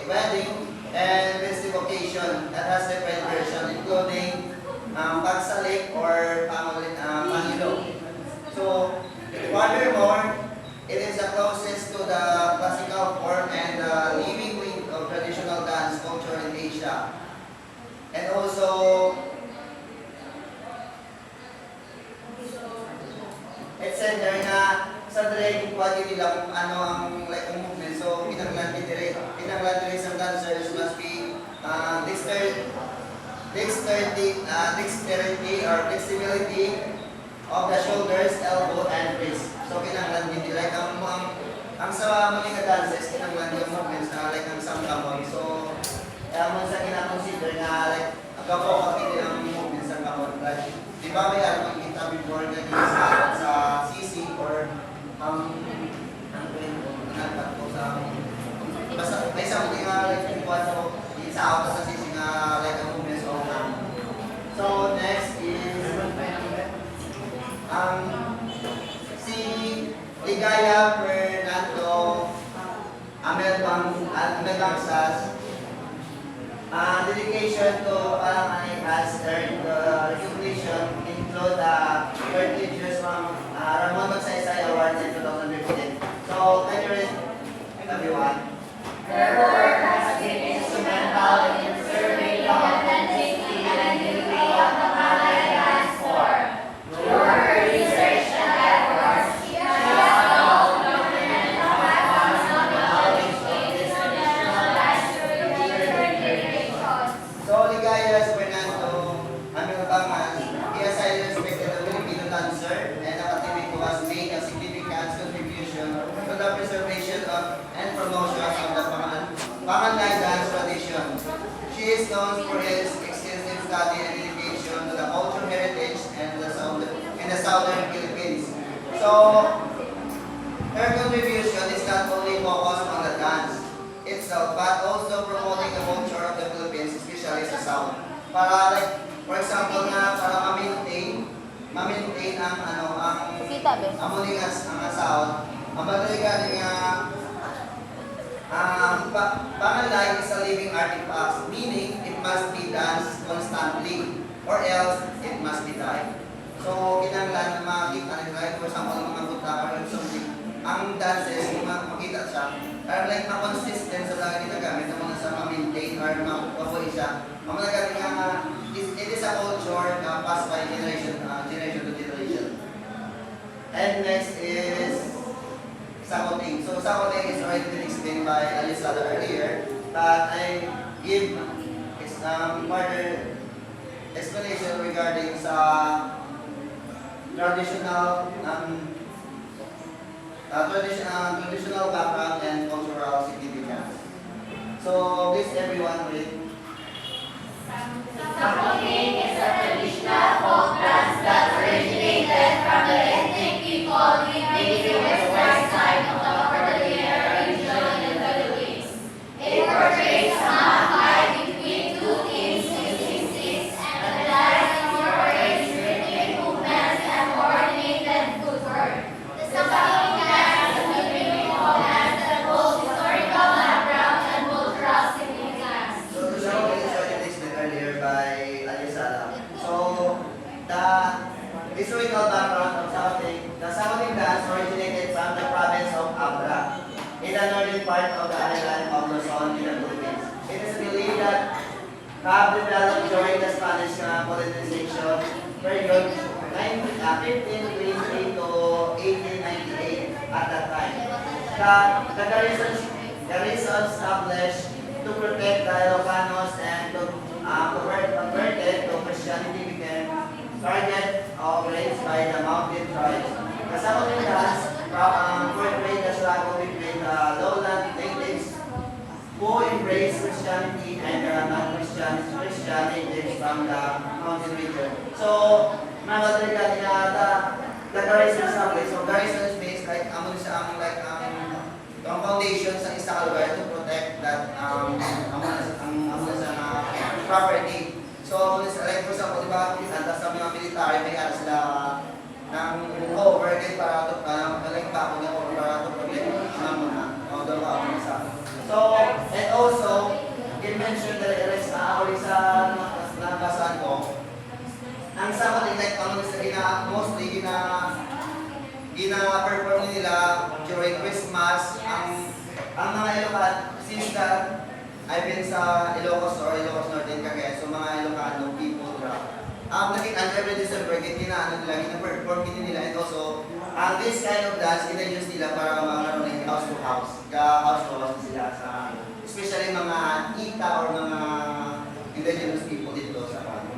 wedding and festive occasion that has different version, including pagsalik or pangilo. So, furthermore, it is the closest to the classical form and the living wing of traditional dance culture in Asia. And also, it said there na sa direct quality nila kung ano ang like ang movement. So, pinaglantirin sa dancers must be dexterity or flexibility of the shoulders, elbow, and wrist. So, pinaglantirin like ang sa mga dances, pinaglantirin yung movements na like ang samkamon. So, kaya mo sa kinakonsider na like ang kapokakiti ang movements ng kamon. Like, di ba may ano kita before na sa CC or ang ko sa basta may isang mga like kuwan sa isa ako sa CC nga like ang movements of so next is si Ligaya Fernando Amelbangsas dedication to Palangay has earned the recognition include the 30 years from Ramon Magsaysay Award in 2015. So, can you read everyone? Their work has been instrumental in preserving the authenticity and beauty of the Malay dance form. Through her research and efforts, she has developed documented facts on the knowledge in this traditional dance to future generations. So, Ligayas Fernando Amelbangas, he has highly respected the Filipino dancer and academic who has made a significant contribution to the preservation of and promotion of the Panganay dance tradition. She is known for his extensive study and dedication to the cultural heritage and the southern Philippines. So, her contribution is not only focused on the dance itself, but also promoting the culture of the Philippines, especially sa South. Para like, for example na para ma-maintain ang amulingas ang South. Ang magaliga nga Panganay is a living artifact, meaning it must be danced constantly or else it must be died. So, kinanglan makita nila, for example, mga buta or something, ang dances, makita siya, or like ma-consistent sa lagi ginagamit, ang mga sa ma-maintain or ma-pabuhay siya. Ang mga galing nga, it is a culture na passed by generation to generation. And next is Sakoting. So Sakoting is already been explained by Alisada earlier, but I give further explanation regarding sa traditional background and cultural significance. So please everyone read. Sakoting is a traditional folk dance that originated from the ethnic people living in the western side of the Cordillera region in the Philippines. It portrays a man fight between two teams using sticks and the dance incorporates rhythmic movements and coordinated footwork. The Sakoting dance is a beautiful dance that holds historical background and cultural significance. So the Sakoting is already explained earlier by Alisada. So the historical background of Sakoting. The Sakoting dance originated from the province of Abra, in the northern part of the island of Luzon in the Philippines. It is believed that have developed during the Spanish colonization period 1523 to 1898 at that time. The garrison established to protect the Ilocanos and to converted to Christianity became target of raids by the mountain tribes. The Sakoting dance portrayed the struggle between the lowland natives who embraced Christianity and the non-Christian natives from the mountain region. So, mga talaga the garrison established. So, garrison is based like ang foundation sa isang lugar to protect that property. So, like for example, di ba, sa mga military, may ano sila ng overhead para ito, like bako niya para ito, o dalawa ako isa. So, and also, you mentioned that it is uli sa nabasaan ko, ang sa like mostly gina-perform nila during Christmas, ang mga Ilocano, since that I've been sa Ilocos or Ilocos Norte Cagayan, so mga Ilocano people naging every December, gina-perform nila, and also, this kind of dance, gina-use nila para like house to house sila sa, especially mga Ita or mga indigenous people dito sa Pano.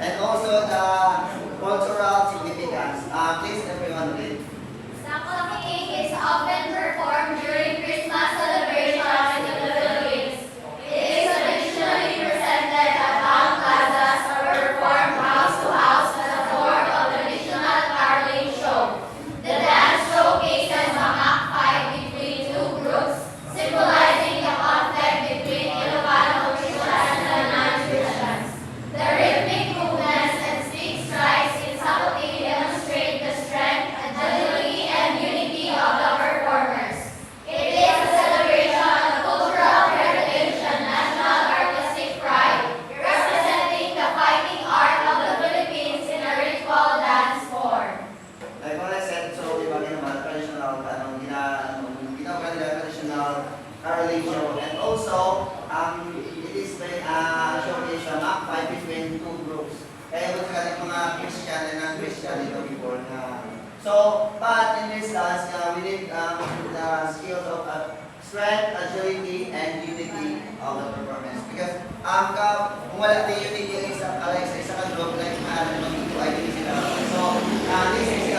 And also the cultural significance. Please everyone read. Sangkaping is often performed during Christmas celebrations in the Philippines. It is traditionally presented at town plazas or performed house to house as a form of traditional caroling show. The dance showcases a mock fight between two groups, symbolizing the conflict between Ilocano Christians and non-Christians. The rhythmic movements and stick strikes in subtlety demonstrate the strength, agility, and unity of the performers. It is a celebration of cultural heritage and national artistic pride, representing the fighting art of the Philippines in a ritual dance form. Like what I said, so di ba ginawa traditional, ginawa nila traditional caroling show. And also, it is by showcase a mock fight between two groups. Kaya mo ka mga Christian and non-Christian dito before na. So, but in this dance, we need the skills of strength, agility, and unity of the performance. Because kung wala din unity yung isa ka group, like magiging sila. So, this is